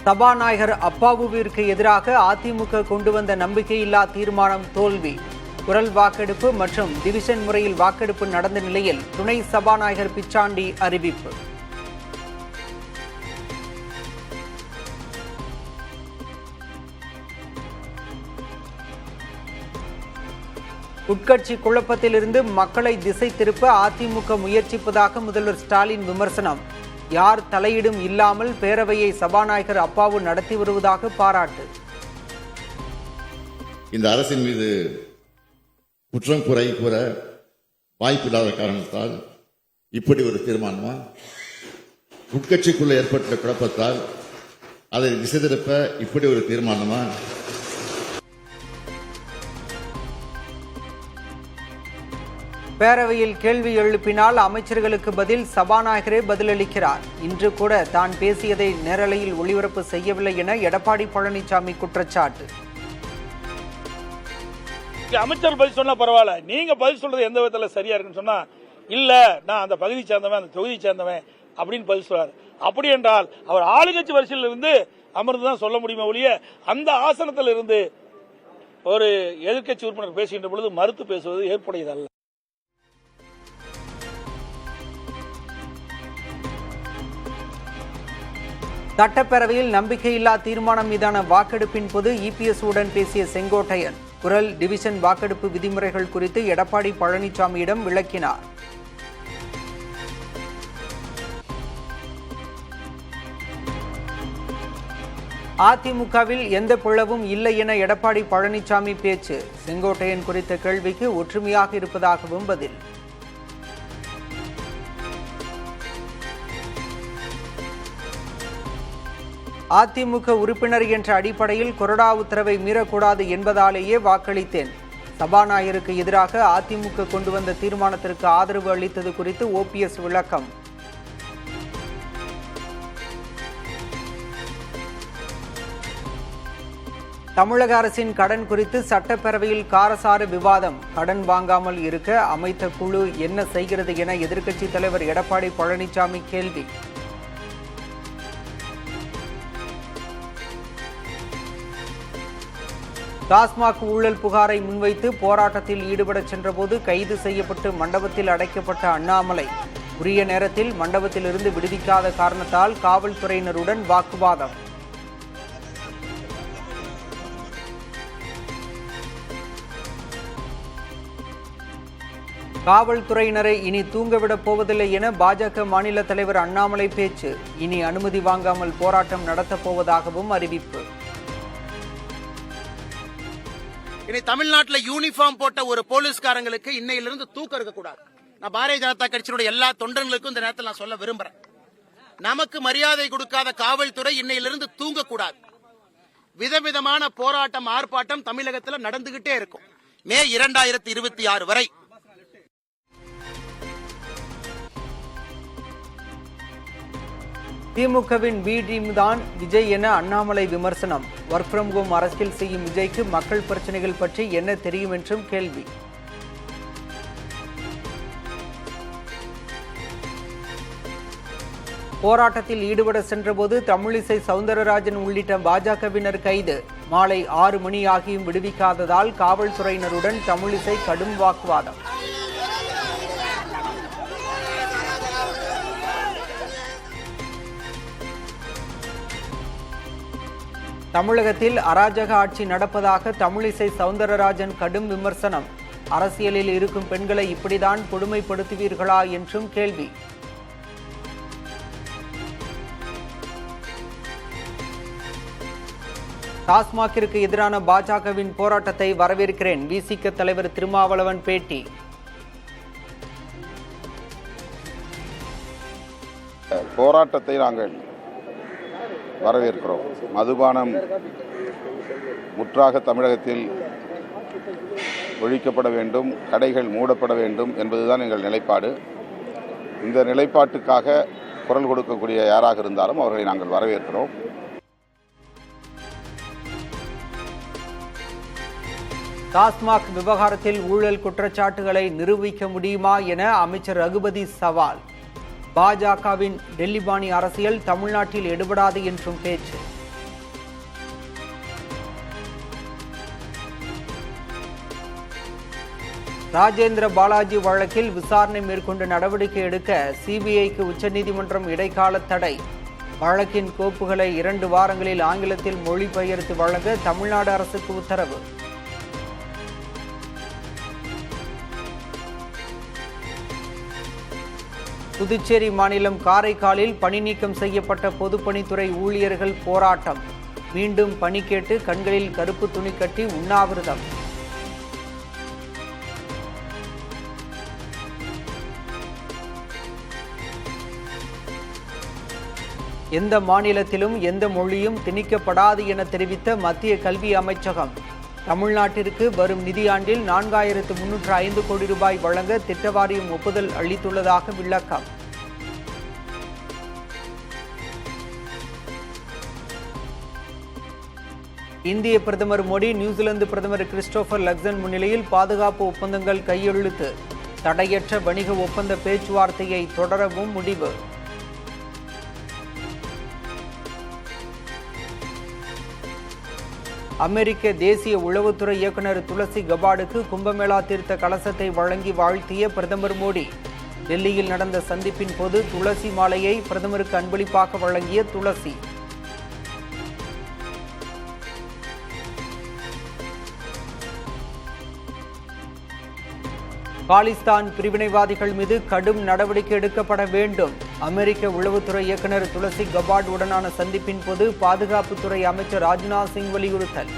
சபாநாயகர் அப்பாவுவிற்கு எதிராக அதிமுக கொண்டு வந்த நம்பிக்கையில்லா தீர்மானம் தோல்வி. குரல் வாக்கெடுப்பு மற்றும் டிவிஷன் முறையில் வாக்கெடுப்பு நடந்த நிலையில் துணை சபாநாயகர் பிச்சாண்டி அறிவிப்பு. உட்கட்சி குழப்பத்திலிருந்து மக்களை திசை திருப்ப அதிமுக முயற்சிப்பதாக முதல்வர் ஸ்டாலின் விமர்சனம். யார் தலையீடும் இல்லாமல் பேரவையை சபாநாயகர் அப்பாவு நடத்தி வருவதாக பாராட்டு. இந்த அரசின் மீது குற்றம் குறை கூற வாய்ப்பில்லாத காரணத்தால் இப்படி ஒரு தீர்மானமா? உட்கட்சிக்குள்ள ஏற்பட்ட குழப்பத்தால் அதை திசை திருப்ப இப்படி ஒரு தீர்மானமா? பேரவையில் கேள்வி எழுப்பினால் அமைச்சர்களுக்கு பதில் சபாநாயகரே பதிலளிக்கிறார். இன்று கூட தான் பேசியதை நேரலையில் ஒளிபரப்பு செய்யவில்லை என எடப்பாடி பழனிசாமி குற்றச்சாட்டு. அமைச்சர் பதில் சொன்னா பரவாயில்ல, நீங்க பதில் சொல்றது எந்த விதத்துல சரியா இருக்குன்னு சொன்னா இல்ல நான் அந்த பகுதி சேர்ந்தவன் அந்த தொகுதி சேர்ந்தவன் அப்படின்னு பதில் சொல்றாரு. அப்படி என்றால் அவர் ஆளுங்கட்சி வரிசையில் இருந்து அமர்ந்துதான் சொல்ல முடியுமே ஒழிய அந்த ஆசனத்தில் இருந்து ஒரு எதிர்கட்சி உறுப்பினர் பேசுகின்ற பொழுது மறுத்து பேசுவது ஏற்புடையதல்ல. சட்டப்பேரவையில் நம்பிக்கையில்லா தீர்மானம் மீதான வாக்கெடுப்பின் போது இபிஎஸ் உடன் பேசிய செங்கோட்டையன் குரல் டிவிஷன் வாக்கெடுப்பு விதிமுறைகள் குறித்து எடப்பாடி பழனிசாமியிடம் விளக்கினார். அதிமுகவில் எந்த பிளவும் இல்லை என எடப்பாடி பழனிசாமி பேச்சு. செங்கோட்டையன் குறித்த கேள்விக்கு ஒற்றுமையாக இருப்பதாகவும் பதில். அதிமுக உறுப்பினர் என்ற அடிப்படையில் கொறடா உத்தரவை மீறக்கூடாது என்பதாலேயே வாக்களித்தேன். சபாநாயகருக்கு எதிராக அதிமுக கொண்டு வந்த தீர்மானத்திற்கு ஆதரவு அளித்தது குறித்து ஓபிஎஸ் விளக்கம். தமிழக அரசின் கடன் குறித்து சட்டப்பேரவையில் காரசார விவாதம். கடன் வாங்காமல் இருக்க அமைத்த குழு என்ன செய்கிறது என எதிர்க்கட்சித் தலைவர் எடப்பாடி பழனிசாமி கேள்வி. டாஸ்மாக் ஊழல் புகாரை முன்வைத்து போராட்டத்தில் ஈடுபட சென்றபோது கைது செய்யப்பட்டு மண்டபத்தில் அடைக்கப்பட்ட அண்ணாமலை உரிய நேரத்தில் மண்டபத்திலிருந்து விடுவிக்காத காரணத்தால் காவல்துறையினருடன் வாக்குவாதம். காவல்துறையினரை இனி தூங்கவிடப் போவதில்லை என பாஜக மாநில தலைவர் அண்ணாமலை பேச்சு. இனி அனுமதி வாங்காமல் போராட்டம் நடத்தப் போவதாகவும் அறிவிப்பு. இனி தமிழ்நாட்டில் யூனிஃபார்ம் போட்ட ஒரு போலீஸ்காரங்களுக்கு இன்னையிலிருந்து தூக்கம் இருக்கக்கூடாது. நான் பாரதிய ஜனதா கட்சியினுடைய எல்லா தொண்டர்களுக்கும் இந்த நேரத்தில் நான் சொல்ல விரும்புறேன். நமக்கு மரியாதை கொடுக்காத காவல்துறை இன்னையிலிருந்து தூங்கக்கூடாது. விதவிதமான போராட்டம் ஆர்ப்பாட்டம் தமிழகத்தில் நடந்துகிட்டே இருக்கும் மே 2026 வரை. திமுகவின் பி டீம் தான் விஜய் என அண்ணாமலை விமர்சனம். ஒர்க் ஃப்ரம் ஹோம் அரசியல் செய்யும் விஜய்க்கு மக்கள் பிரச்சனைகள் பற்றி என்ன தெரியும் என்றும் கேள்வி. போராட்டத்தில் ஈடுபட சென்றபோது தமிழிசை சவுந்தரராஜன் உள்ளிட்ட பாஜகவினர் கைது. மாலை 6 மணி ஆகியும் விடுவிக்காததால் காவல்துறையினருடன் தமிழிசை கடும் வாக்குவாதம். தமிழகத்தில் அராஜக ஆட்சி நடப்பதாக தமிழிசை சவுந்தரராஜன் கடும் விமர்சனம். அரசியலில் இருக்கும் பெண்களை இப்படிதான் கொடுமைப்படுத்துவீர்களா என்றும் கேள்வி. டாஸ்மாகிற்கு எதிரான பாஜகவின் போராட்டத்தை வரவேற்கிறேன். விசிக தலைவர் திருமாவளவன் பேட்டி. போராட்டத்தை நாங்கள் வரவேற்கிறோம். மதுபானம் முற்றாக தமிழகத்தில் ஒழிக்கப்பட வேண்டும், கடைகள் மூடப்பட வேண்டும் என்பதுதான் எங்கள் நிலைப்பாடு. இந்த நிலைப்பாட்டுக்காக குரல் கொடுக்கக்கூடிய யாராக இருந்தாலும் அவர்களை நாங்கள் வரவேற்கிறோம். டாஸ்மாக் விவகாரத்தில் ஊழல் குற்றச்சாட்டுகளை நிரூபிக்க முடியுமா என அமைச்சர் ரகுபதி சவால். பாஜகவின் டெல்லி பாணி அரசியல் தமிழ்நாட்டில் எடுபடாது என்றும் பேச்சு. ராஜேந்திர பாலாஜி வழக்கில் விசாரணை மேற்கொண்டு நடவடிக்கை எடுக்க சிபிஐக்கு உச்சநீதிமன்றம் இடைக்கால தடை. வழக்கின் கோப்புகளை 2 வாரங்களில் ஆங்கிலத்தில் மொழிபெயர்த்து வழங்க தமிழ்நாடு அரசுக்கு உத்தரவு. புதுச்சேரி மாநிலம் காரைக்காலில் பணி நீக்கம் செய்யப்பட்ட பொதுப்பணித்துறை ஊழியர்கள் போராட்டம். மீண்டும் பணி கேட்டு கண்களில் கருப்பு துணி கட்டி உண்ணாவிரதம். எந்த மாநிலத்திலும் எந்த மொழியும் திணிக்கப்படாது என தெரிவித்த மத்திய கல்வி அமைச்சகம். தமிழ்நாட்டிற்கு வரும் நிதியாண்டில் 4305 கோடி ரூபாய் வழங்க திட்ட வாரியம் ஒப்புதல் அளித்துள்ளதாக விளக்கம். இந்திய பிரதமர் மோடி நியூசிலாந்து பிரதமர் கிறிஸ்டோபர் லக்சன் முன்னிலையில் பாதுகாப்பு ஒப்பந்தங்கள் கையெழுத்து. தடையற்ற வணிக ஒப்பந்த பேச்சுவார்த்தையை தொடரவும் முடிவு. அமெரிக்க தேசிய உளவுத்துறை இயக்குநர் துளசி கபாடுக்கு கும்பமேளா தீர்த்த கலசத்தை வழங்கி வாழ்த்திய பிரதமர் மோடி. டெல்லியில் நடந்த சந்திப்பின் போது துளசி மாலையை பிரதமருக்கு அன்பளிப்பாக வழங்கிய துளசி. காலிஸ்தான் பிரிவினைவாதிகள் மீது கடும் நடவடிக்கை எடுக்கப்பட வேண்டும். அமெரிக்க உளவுத்துறை இயக்குநர் துளசி கபாட் உடனான சந்திப்பின் போது பாதுகாப்புத்துறை அமைச்சர் ராஜ்நாத் சிங் வலியுறுத்தல்.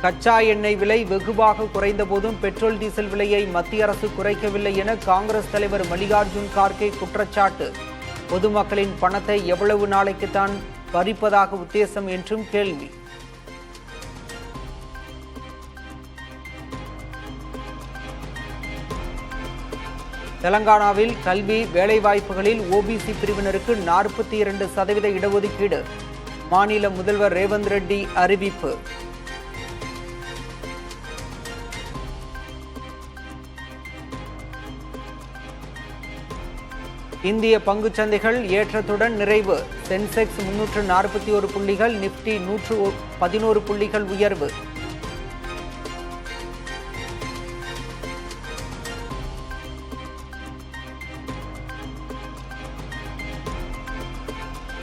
கச்சா எண்ணெய் விலை வெகுவாக குறைந்த போதும் பெட்ரோல் டீசல் விலையை மத்திய அரசு குறைக்கவில்லை என காங்கிரஸ் தலைவர் மல்லிகார்ஜுன் கார்கே குற்றச்சாட்டு. பொதுமக்களின் பணத்தை எவ்வளவு நாளைக்குத்தான் பறிப்பதாக உத்தேசம் என்றும் கேள்வி. தெலங்கானாவில் கல்வி வேலைவாய்ப்புகளில் ஓபிசி பிரிவினருக்கு 42% இடஒதுக்கீடு. மாநில முதல்வர் ரேவந்த் ரெட்டி அறிவிப்பு. இந்திய பங்குச்சந்தைகள் ஏற்றத்துடன் நிறைவு. சென்செக்ஸ் 341 புள்ளிகள், நிப்டி 111 புள்ளிகள் உயர்வு.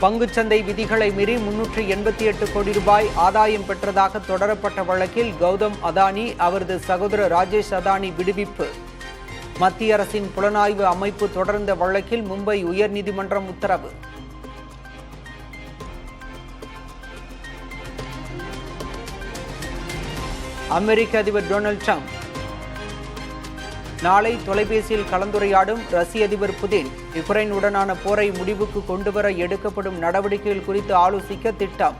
பங்குச்சந்தை விதிகளை மீறி 388 கோடி ரூபாய் ஆதாயம் பெற்றதாக தொடரப்பட்ட வழக்கில் கௌதம் அதானி, அவரது சகோதரர் ராஜேஷ் அதானி விடுவிப்பு. மத்திய அரசின் புலனாய்வு அமைப்பு தொடர்ந்த வழக்கில் மும்பை உயர்நீதிமன்றம் உத்தரவு. அமெரிக்க அதிபர் டொனால்ட் ட்ரம்ப் நாளை தொலைபேசியில் கலந்துரையாடும் ரஷ்ய அதிபர் புதின். யுக்ரைனுடனான போரை முடிவுக்கு கொண்டுவர எடுக்கப்படும் நடவடிக்கைகள் குறித்து ஆலோசிக்க திட்டம்.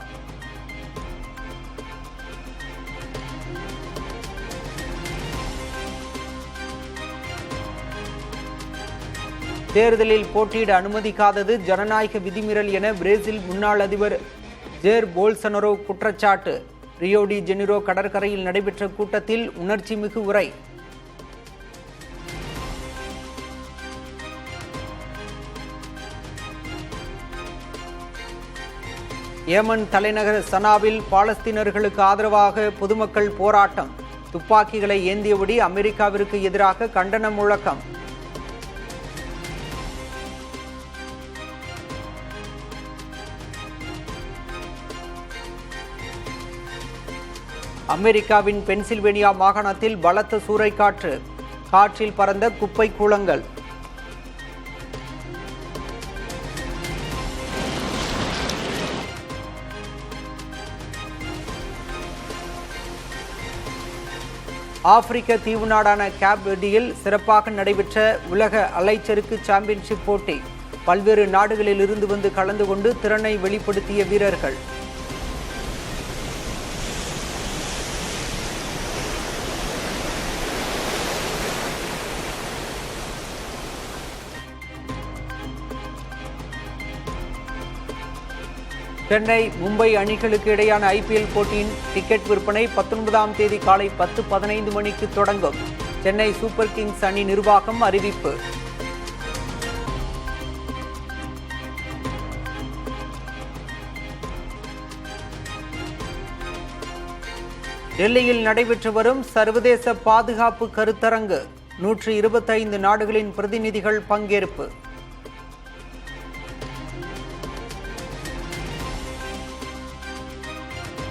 தேர்தலில் போட்டியிட அனுமதிக்காதது ஜனநாயக விதிமீறல் என பிரேசில் முன்னாள் அதிபர் ஜேர் போல்சனரோ குற்றச்சாட்டு. ரியோ டி ஜெனிரோ கடற்கரையில் நடைபெற்ற கூட்டத்தில் உணர்ச்சிமிகு உரை. ஏமன் தலைநகர் சனாவில் பாலஸ்தீனர்களுக்கு ஆதரவாக பொதுமக்கள் போராட்டம். துப்பாக்கிகளை ஏந்தியபடி அமெரிக்காவிற்கு எதிராக கண்டன முழக்கம். அமெரிக்காவின் பென்சில்வேனியா மாகாணத்தில் பலத்த சூறைக்காற்று. காற்றில் பறந்த குப்பை கூளங்கள். ஆப்பிரிக்க தீவு நாடான கேப் வெர்டியில் சிறப்பாக நடைபெற்ற உலக அலைச்சறுக்கு சாம்பியன்ஷிப் போட்டி. பல்வேறு நாடுகளில் இருந்து வந்து கலந்து கொண்டு திறனை வெளிப்படுத்திய வீரர்கள். சென்னை மும்பை அணிகளுக்கு இடையான ஐபிஎல் போட்டியின் டிக்கெட் விற்பனை 19ஆம் தேதி காலை 10:15 மணிக்கு தொடங்கும். சென்னை சூப்பர் கிங்ஸ் அணி நிர்வாகம் அறிவிப்பு. டெல்லியில் நடைபெற்று வரும் சர்வதேச பாதுகாப்பு கருத்தரங்கு 125 நாடுகளின் பிரதிநிதிகள் பங்கேற்பு.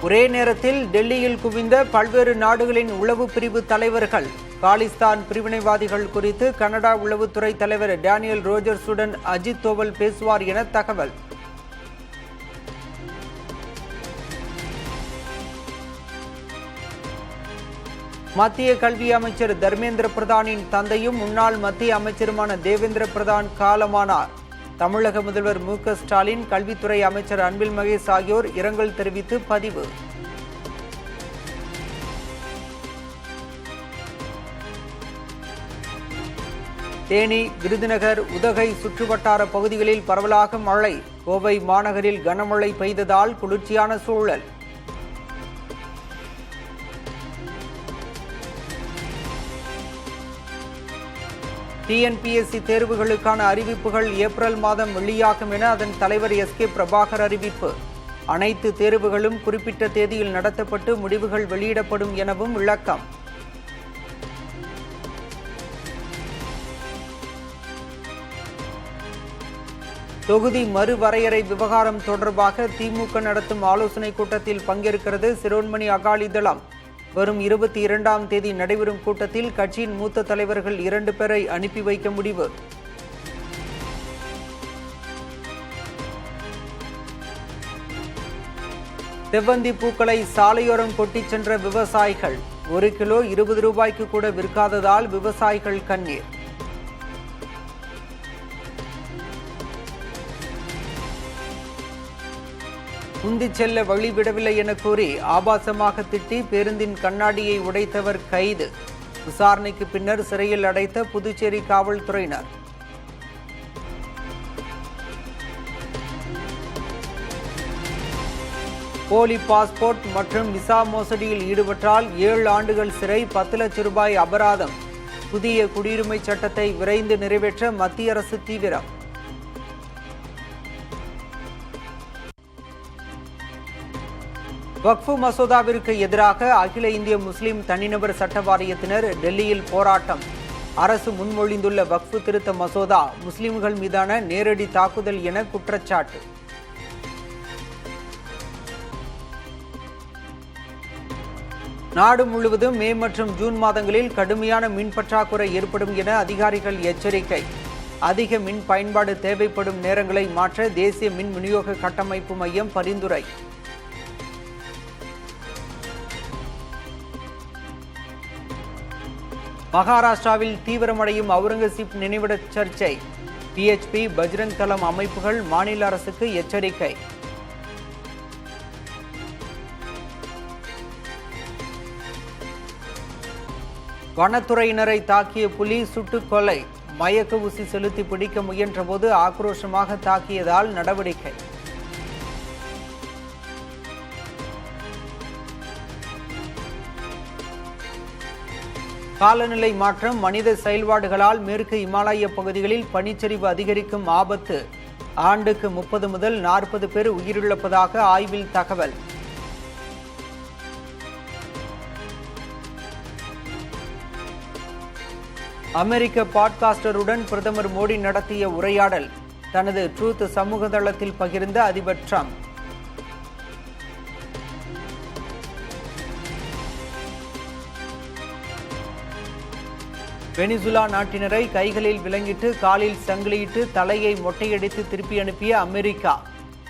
ஒரே நேரத்தில் டெல்லியில் குவிந்த பல்வேறு நாடுகளின் உளவு பிரிவு தலைவர்கள். காலிஸ்தான் பிரிவினைவாதிகள் குறித்து கனடா உளவுத்துறை தலைவர் டேனியல் ரோஜர்ஸுடன் அஜித் தோவல் பேசுவார் என தகவல். மத்திய கல்வி அமைச்சர் தர்மேந்திர பிரதானின் தந்தையும் முன்னாள் மத்திய அமைச்சருமான தேவேந்திர பிரதான் காலமானார். தமிழக முதல்வர் மு.க. ஸ்டாலின், கல்வித்துறை அமைச்சர் அன்பில் மகேஷ் ஆகியோர் இரங்கல் தெரிவித்து பதிவு. தேனி, விருதுநகர், உதகை சுற்றுவட்டார பகுதிகளில் பரவலாக மழை. கோவை மாநகரில் கனமழை பெய்ததால் குளிர்ச்சியான சூழல். டிஎன்பிஎஸ்சி தேர்வுகளுக்கான அறிவிப்புகள் ஏப்ரல் மாதம் வெளியாகும் என அதன் தலைவர் எஸ்.கே. பிரபாகர் அறிவிப்பு. அனைத்து தேர்வுகளும் குறிப்பிட்ட தேதியில் நடத்தப்பட்டு முடிவுகள் வெளியிடப்படும் எனவும் விளக்கம். தொகுதி மறுவரையறை விவகாரம் தொடர்பாக திமுக நடத்தும் ஆலோசனைக் கூட்டத்தில் பங்கேற்கிறது சிரோன்மணி அகாலிதளம். வரும் 22ஆம் தேதி நடைபெறும் கூட்டத்தில் கட்சியின் மூத்த தலைவர்கள் 2 பேரை அனுப்பி வைக்க முடிவு. செவ்வந்தி பூக்களை சாலையோரம் கொட்டிச் சென்ற விவசாயிகள். 1 கிலோ 20 ரூபாய்க்கு கூட விற்காததால் விவசாயிகள் கண்ணீர். உந்திச் செல்ல வழிவிடவில்லை என கூறி ஆபாசமாக திட்டி பேருந்தின் கண்ணாடியை உடைத்தவர் கைது. விசாரணைக்கு பின்னர் சிறையில் அடைத்த புதுச்சேரி காவல்துறையினர். போலி பாஸ்போர்ட் மற்றும் விசா மோசடியில் ஈடுபட்டால் 7 ஆண்டுகள் சிறை, 10 லட்சம் ரூபாய் அபராதம். புதிய குடியுரிமை சட்டத்தை விரைந்து நிறைவேற்ற மத்திய அரசு தீவிரம். வக்ஃபு மசோதாவிற்கு எதிராக அகில இந்திய முஸ்லிம் தனிநபர் சட்ட வாரியத்தினர் டெல்லியில் போராட்டம். அரசு முன்மொழிந்துள்ள வக்ஃபு திருத்த மசோதா முஸ்லிம்கள் மீதான நேரடி தாக்குதல் என குற்றச்சாட்டு. நாடு முழுவதும் மே மற்றும் ஜூன் மாதங்களில் கடுமையான மின் பற்றாக்குறை ஏற்படும் என அதிகாரிகள் எச்சரிக்கை. அதிக மின் பயன்பாடு தேவைப்படும் நேரங்களை மாற்ற தேசிய மின் விநியோக கட்டமைப்பு மையம் பரிந்துரை. மகாராஷ்டிராவில் தீவிரமடையும் அவுரங்கசீப் நினைவிட சர்ச்சை. பிஎச்பி, பஜ்ரங் தளம் அமைப்புகள் மாநில அரசுக்கு எச்சரிக்கை. வனத்துறையினரை தாக்கிய புலி சுட்டுக் கொலை. மயக்க ஊசி செலுத்தி பிடிக்க முயன்றபோது ஆக்ரோஷமாக தாக்கியதால் நடவடிக்கை. காலநிலை மாற்றம், மனித செயல்பாடுகளால் மேற்கு இமாலய பகுதிகளில் பனிச்சரிவு அதிகரிக்கும் ஆபத்து. ஆண்டுக்கு 30 முதல் 40 பேர் உயிரிழப்பதாக ஆய்வில் தகவல். அமெரிக்க பாட்காஸ்டருடன் பிரதமர் மோடி நடத்திய உரையாடல். தனது ட்ரூத் சமூக தளத்தில் பகிர்ந்த அதிபர் டிரம்ப். வெனிசுலா நாட்டினரை கைகளில் விலங்கிட்டு காலில் சங்கிலியிட்டு தலையை மொட்டையடித்து திருப்பி அனுப்பிய அமெரிக்கா.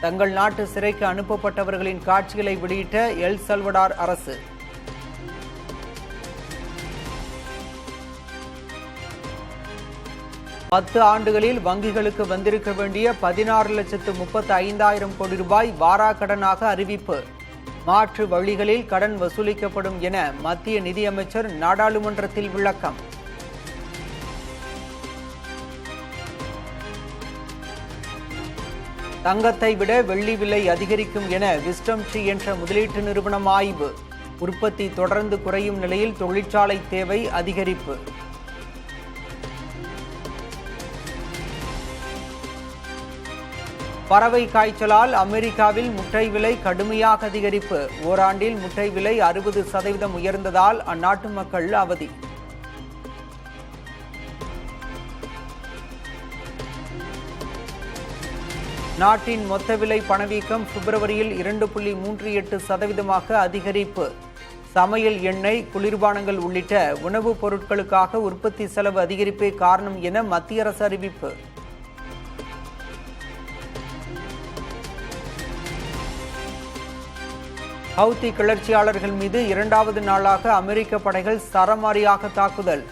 தங்கள் நாட்டு சிறைக்கு அனுப்பப்பட்டவர்களின் காட்சிகளை வெளியிட்ட எல் சல்வடார் அரசு. பத்து ஆண்டுகளில் வங்கிகளுக்கு வந்திருக்க வேண்டிய 16,35,000 கோடி ரூபாய் வாராக்கடனாக அறிவிப்பு. மாற்று வழிகளில் கடன் வசூலிக்கப்படும் என மத்திய நிதியமைச்சர் நாடாளுமன்றத்தில் விளக்கம். தங்கத்தை விட வெள்ளி விலை அதிகரிக்கும் என விஸ்டம் ட்ரீ என்ற முதலீட்டு நிறுவனம் ஆய்வு. உற்பத்தி தொடர்ந்து குறையும் நிலையில் தொழிற்சாலை தேவை அதிகரிப்பு. பறவை காய்ச்சலால் அமெரிக்காவில் முட்டை விலை கடுமையாக அதிகரிப்பு. ஓராண்டில் முட்டை விலை 60% உயர்ந்ததால் அந்நாட்டு மக்கள் அவதி. நாட்டின் மொத்த விலை பணவீக்கம் பிப்ரவரியில் 2.38% அதிகரிப்பு. சமையல் எண்ணெய், குளிர்பானங்கள் உள்ளிட்ட உணவுப் பொருட்களுக்காக உற்பத்தி செலவு அதிகரிப்பே காரணம் என மத்திய அரசு அறிவிப்பு. ஹவுத்தி கிளர்ச்சியாளர்கள் மீது 2வது நாளாக அமெரிக்க படைகள் சரமாரியாக தாக்குதல்.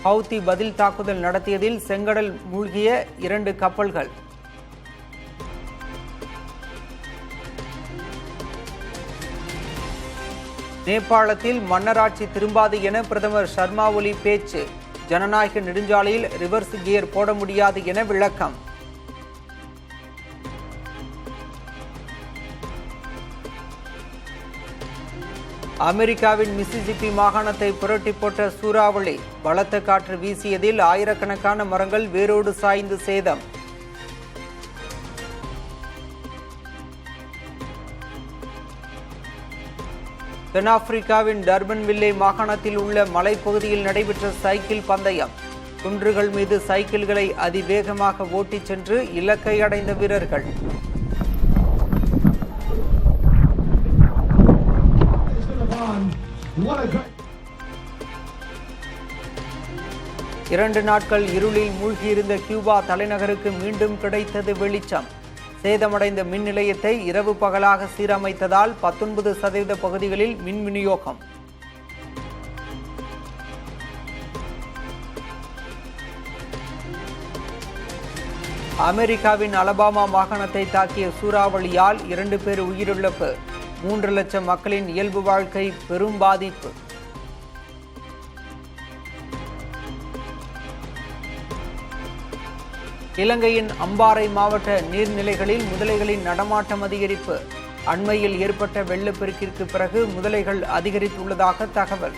ஹவுத்தி பதில் தாக்குதல் நடத்தியதில் செங்கடல் மூழ்கிய 2 கப்பல்கள். நேபாளத்தில் மன்னராட்சி திரும்பாது என பிரதமர் சர்மா ஒலி பேச்சு. ஜனநாயக நெடுஞ்சாலையில் ரிவர்ஸ் கியர் போட முடியாது என விளக்கம். அமெரிக்காவின் மிசிசிப்பி மாகாணத்தை புரட்டி போட்ட சூறாவளி. பலத்த காற்று வீசியதில் ஆயிரக்கணக்கான மரங்கள் வேரோடு சாய்ந்து சேதம். தென்னாப்பிரிக்காவின் டர்பன்வில்லே மாகாணத்தில் உள்ள மலைப்பகுதியில் நடைபெற்ற சைக்கிள் பந்தயம். குன்றுகள் மீது சைக்கிள்களை அதிவேகமாக ஓட்டிச் சென்று இலக்கை அடைந்த வீரர்கள். இரண்டு நாட்கள் இருளில் மூழ்கியிருந்த கியூபா தலைநகருக்கு மீண்டும் கிடைத்தது வெளிச்சம். சேதமடைந்த மின் நிலையத்தை இரவு பகலாக சீரமைத்ததால் 19% பகுதிகளில் மின் விநியோகம். அமெரிக்காவின் அலபாமா மாகாணத்தை தாக்கிய சூறாவளியால் 2 பேர் உயிரிழப்பு. 3 லட்சம் மக்களின் இயல்பு வாழ்க்கை பெரும் பாதிப்பு. இலங்கையின் அம்பாறை மாவட்ட நீர்நிலைகளில் முதலைகளின் நடமாட்டம் அதிகரிப்பு. அண்மையில் ஏற்பட்ட வெள்ளப்பெருக்கிற்கு பிறகு முதலைகள் அதிகரித்துள்ளதாக தகவல்.